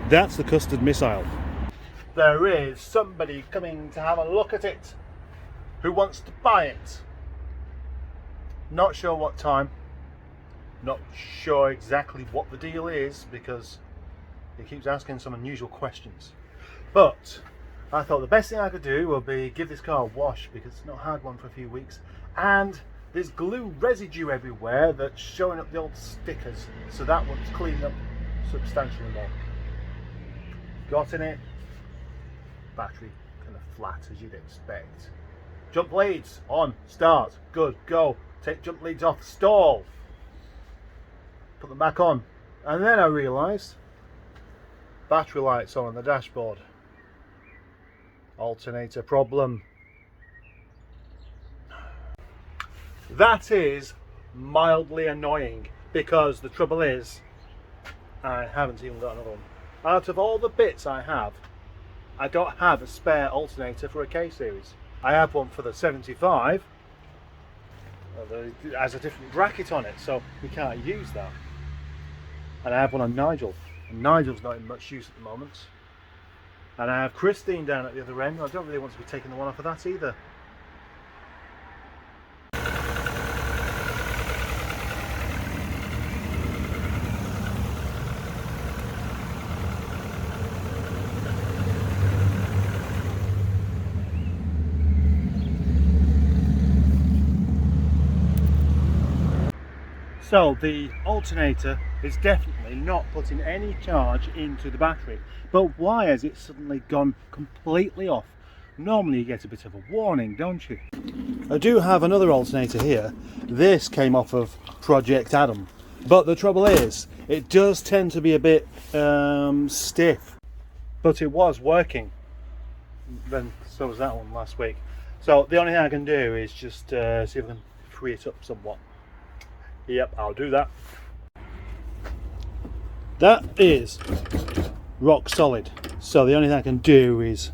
That's the custard missile. There is somebody coming to have a look at it who wants to buy it. Not sure what time, not sure exactly what the deal is because he keeps asking some unusual questions. But I thought the best thing I could do would be give this car a wash because it's not had one for a few weeks, and there's glue residue everywhere that's showing up the old stickers, so that one's cleaned up substantially more. Got in it, battery kind of flat as you'd expect. Jump leads on, start, good, go. Take jump leads off, stall. Put them back on. And then I realised battery lights on the dashboard. Alternator problem. That is mildly annoying because the trouble is I haven't even got another one. Out of all the bits I have, I don't have a spare alternator for a K series. I have one for the 75. It has a different bracket on it, so we can't use that. And I have one on Nigel, and Nigel's not in much use at the moment. And I have Christine down at the other end. I don't really want to be taking the one off of that either. So the alternator is definitely not putting any charge into the battery. But why has it suddenly gone completely off? Normally you get a bit of a warning, don't you? I do have another alternator here. This came off of Project Adam. But the trouble is, it does tend to be a bit stiff. But it was working. Then so was that one last week. So the only thing I can do is just see if I can free it up somewhat. Yep, I'll do that. That is rock solid. So the only thing I can do is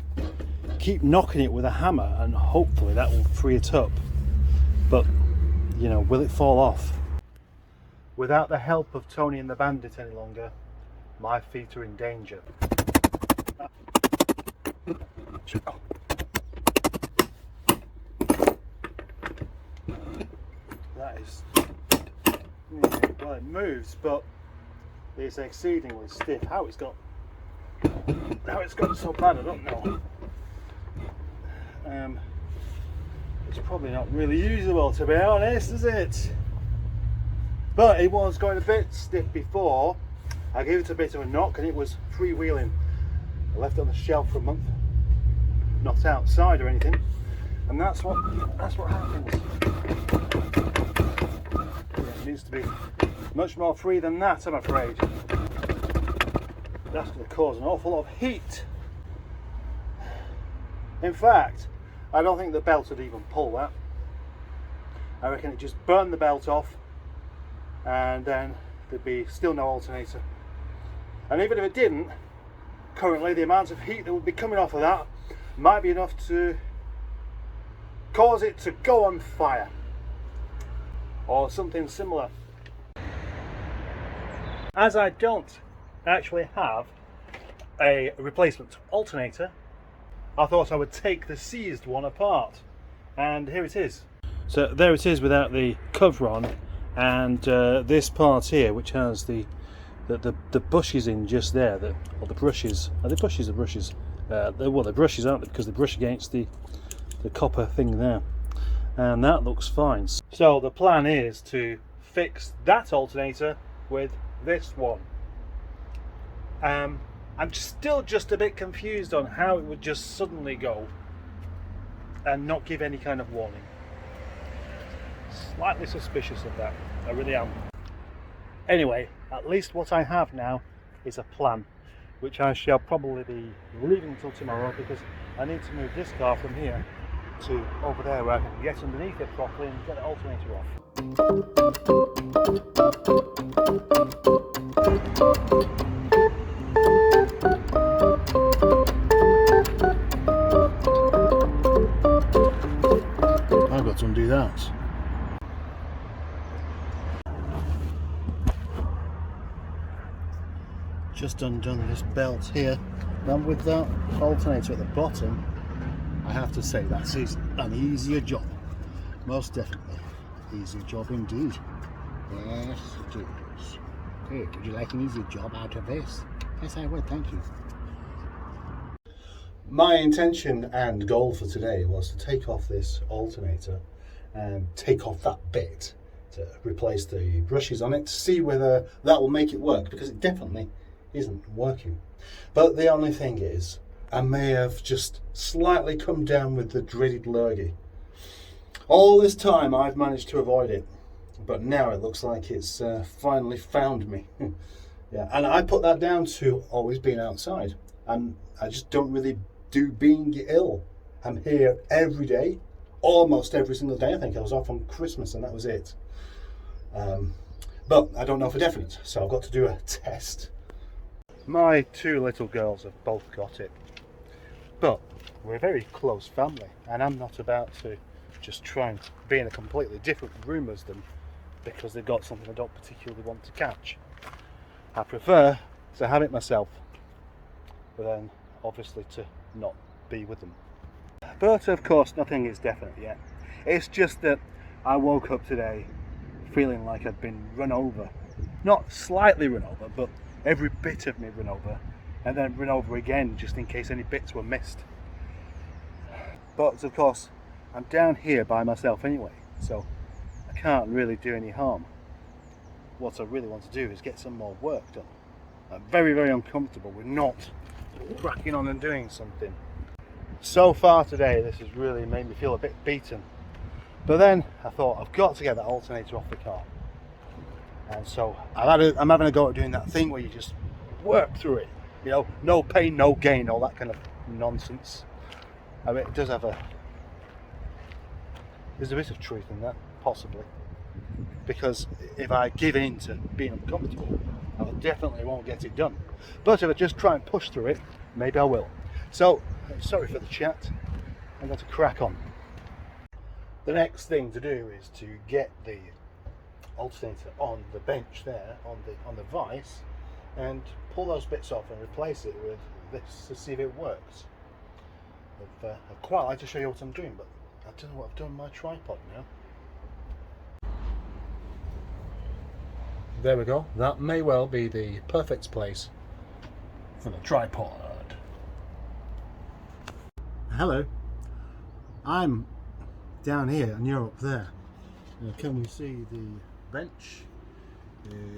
keep knocking it with a hammer and hopefully that will free it up. But, you know, will it fall off? Without the help of Tony and the Bandit any longer, my feet are in danger. That is... well, it moves, but it's exceedingly stiff. How it's got so bad, I don't know. It's probably not really usable, to be honest, is it? But it was going a bit stiff before. I gave it a bit of a knock and it was freewheeling. I left it on the shelf for a month, not outside or anything, and that's what happens. It needs to be much more free than that, I'm afraid. That's going to cause an awful lot of heat. In fact, I don't think the belt would even pull that. I reckon it just burn the belt off and then there'd be still no alternator. And even if it didn't, currently the amount of heat that would be coming off of that might be enough to cause it to go on fire or something similar. As I don't actually have a replacement alternator, I thought I would take the seized one apart, and here it is. So there it is without the cover on, and this part here, which has the bushes in just there, or the brushes. Are they bushes or brushes? Well, they're brushes, aren't they? Because they brush against the copper thing there, and that looks fine. So the plan is to fix that alternator with this one. I'm still just a bit confused on how it would just suddenly go and not give any kind of warning. Slightly suspicious of that, I really am. Anyway, at least what I have now is a plan, which I shall probably be leaving until tomorrow because I need to move this car from here to over there where I can get underneath it properly and get the alternator off. I've got to undo that. just undone this belt here. Now with that alternator at the bottom, I have to say that is an easier job. Most definitely. Easier job indeed. Yes, it is. Hey, would you like an easier job out of this? Yes, I would, thank you. My intention and goal for today was to take off this alternator and take off that bit to replace the brushes on it to see whether that will make it work, because it definitely isn't working. But the only thing is, I may have just slightly come down with the dreaded lurgy. All this time I've managed to avoid it, but now it looks like it's finally found me. Yeah, and I put that down to always being outside, and I just don't really do being ill. I'm here every day, almost every single day. I think I was off on Christmas and that was it. But I don't know for definite, so I've got to do a test. My two little girls have both got it, but we're a very close family, and I'm not about to just try and be in a completely different room as them because they've got something I don't particularly want to catch. I prefer to have it myself, but then obviously to not be with them. But of course nothing is definite yet. It's just that I woke up today feeling like I'd been run over. Not slightly run over, but every bit of me run over, and then run over again just in case any bits were missed. But of course I'm down here by myself anyway, so I can't really do any harm. What I really want to do is get some more work done. I'm very, very uncomfortable with not cracking on and doing something. So far today this has really made me feel a bit beaten, but then I thought I've got to get that alternator off the car, and so I'm having a go at doing that thing where you just work through it, you know, no pain no gain, all that kind of nonsense. I mean, it does have there's a bit of truth in that, possibly, because if I give in to being uncomfortable, I definitely won't get it done. But if I just try and push through it, maybe I will. So, sorry for the chat, I'm going to crack on. The next thing to do is to get the alternator on the bench there, on the vise, and pull those bits off and replace it with this to see if it works. I'd quite like to show you what I'm doing, but I don't know what I've done with my tripod now. There we go. That may well be the perfect place for the tripod. Hello. I'm down here and you're up there. Now, can we see the bench?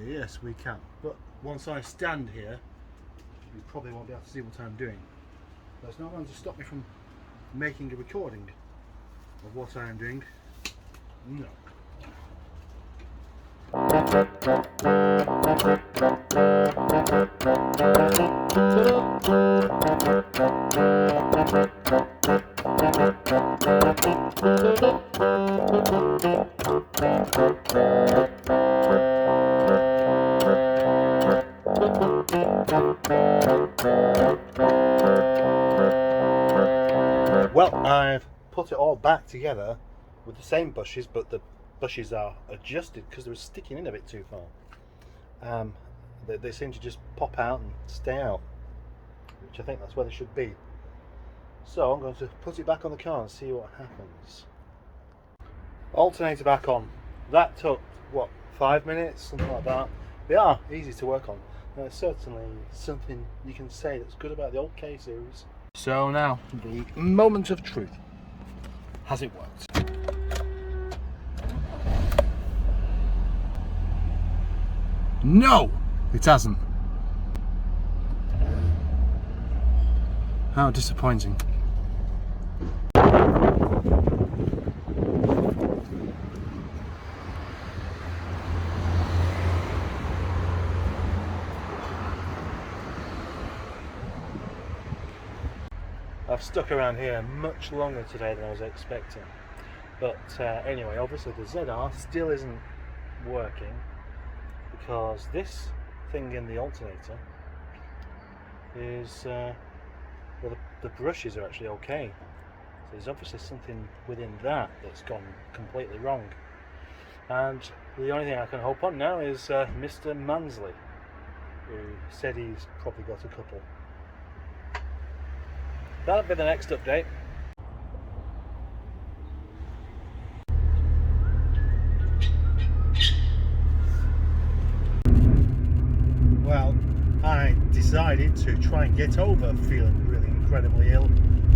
Yes, we can. But once I stand here, you probably won't be able to see what I'm doing. There's no one to stop me from making a recording of what I am doing. No. Well, I've put it all back together with the same bushes, but the bushes are adjusted because they were sticking in a bit too far. They seem to just pop out and stay out, which I think that's where they should be. So I'm going to put it back on the car and see what happens. Alternator back on. That took, what, 5 minutes? Something like that. They are easy to work on. There's certainly something you can say that's good about the old K series. So now, the moment of truth. Has it worked? No, it hasn't. How disappointing. I've stuck around here much longer today than I was expecting. But anyway, obviously the ZR still isn't working because this thing in the alternator is, well, the brushes are actually okay. So there's obviously something within that that's gone completely wrong. And the only thing I can hope on now is Mr. Mansley. who said he's probably got a couple. That'll be the next update. Well, I decided to try and get over feeling really incredibly ill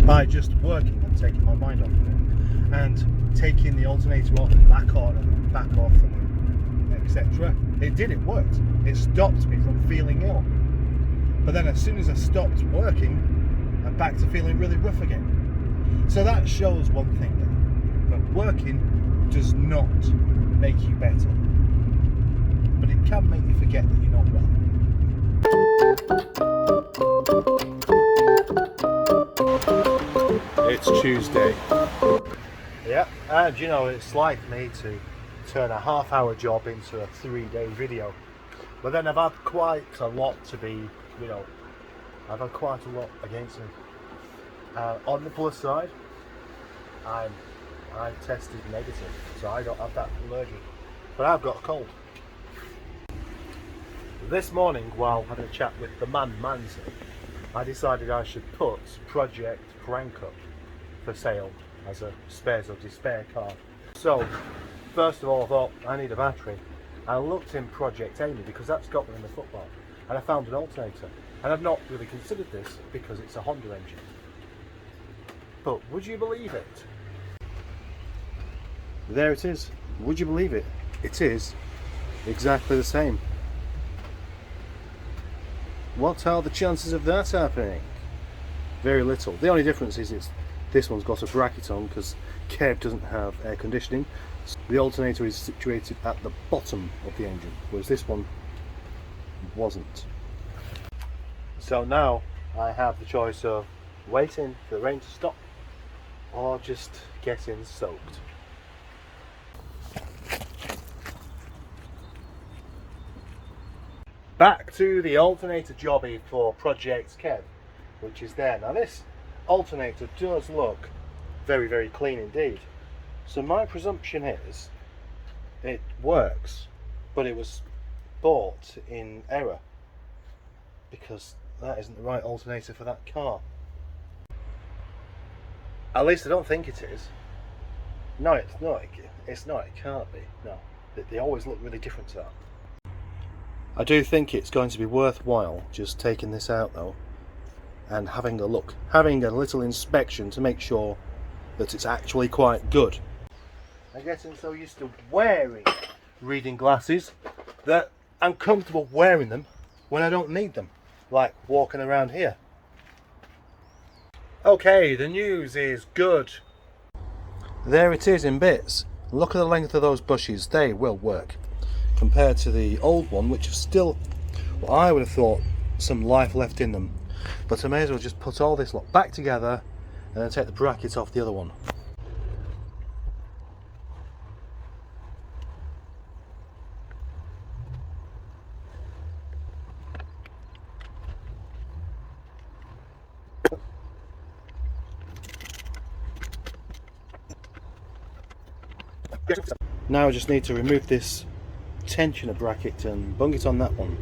by just working and taking my mind off of it, and taking the alternator off and back on and back off and etc. It worked. It stopped me from feeling ill. But then as soon as I stopped working, I'm back to feeling really rough again. So that shows one thing then, that working does not make you better, but it can make you forget that you're not well. It's Tuesday. Yeah, and you know, it's like me to turn a half-hour job into a 3-day video. But then I've had quite a lot to be, you know, I've had quite a lot against me. On the plus side, I tested negative, so I don't have that allergy. But I've got a cold. This morning, while having a chat with the man Manson, I decided I should put Project Crank Up for sale as a spares or despair car. So, first of all, I thought I need a battery. I looked in Project Amy because that's got one in the football, and I found an alternator. And I've not really considered this because it's a Honda engine. But would you believe it? There it is. Would you believe it? It is exactly the same. What are the chances of that happening? Very little. The only difference is this one's got a bracket on because Kev doesn't have air conditioning. The alternator is situated at the bottom of the engine, whereas this one wasn't. So now I have the choice of waiting for the rain to stop or just getting soaked. Back to the alternator jobby for Project Kev, which is there. Now this alternator does look very, very clean indeed. So my presumption is it works, but it was bought in error because that isn't the right alternator for that car. At least I don't think it is. No, it's not. It's not. It can't be. No, they always look really different to that. I do think it's going to be worthwhile just taking this out though and having a look, having a little inspection to make sure that it's actually quite good. I'm getting so used to wearing reading glasses that I'm comfortable wearing them when I don't need them, like walking around here. Okay, the news is good. There it is in bits. Look at the length of those bushes, they will work. Compared to the old one, which is still, well, I would have thought some life left in them. But I may as well just put all this lot back together and then take the bracket off the other one. Now I just need to remove this tensioner bracket and bung it on that one.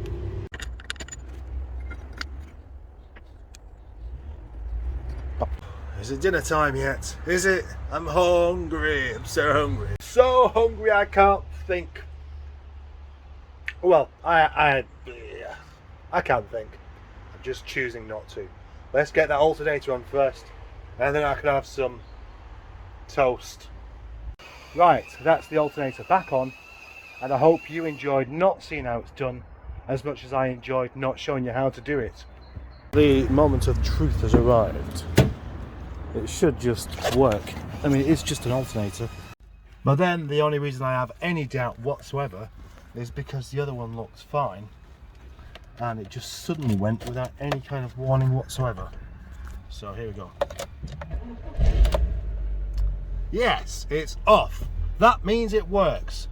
Is it dinner time yet? Is it? I'm hungry. I'm so hungry. So hungry I can't think. Well, I can't think. I'm just choosing not to. Let's get that alternator on first, and then I can have some toast. Right, that's the alternator back on, and I hope you enjoyed not seeing how it's done as much as I enjoyed not showing you how to do it. The moment of truth has arrived. It should just work. I mean, it's just an alternator. But then the only reason I have any doubt whatsoever is because the other one looked fine and it just suddenly went without any kind of warning whatsoever. So here we go. Yes, it's off. That means it works.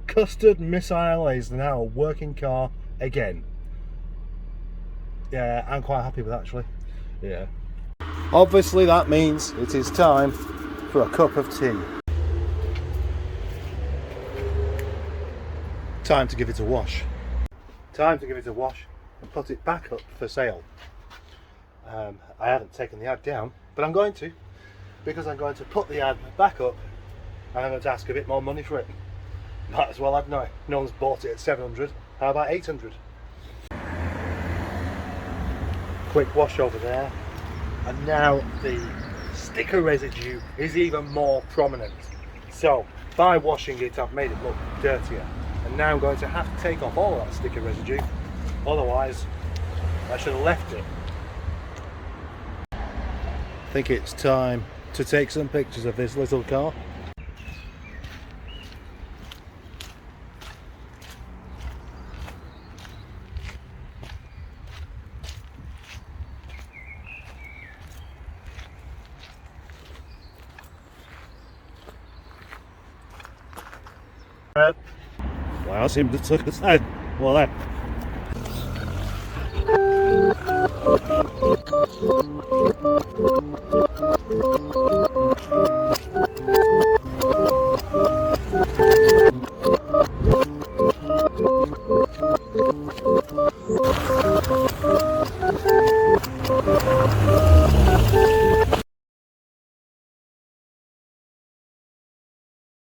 Custard Missile is now a working car again. Yeah, I'm quite happy with that actually. Yeah. Obviously that means it is time for a cup of tea. Time to give it a wash. Time to give it a wash and put it back up for sale. I haven't taken the ad down, but I'm going to, because I'm going to put the ad back up and I'm going to ask a bit more money for it. Might as well have no one's bought it at 700. How about 800? Quick wash over there, and now the sticker residue is even more prominent. So by washing it, I've made it look dirtier, and now I'm going to have to take off all that sticker residue, otherwise I should have left it. I think it's time to take some pictures of this little car. Well, I seem to took us out. Well, then.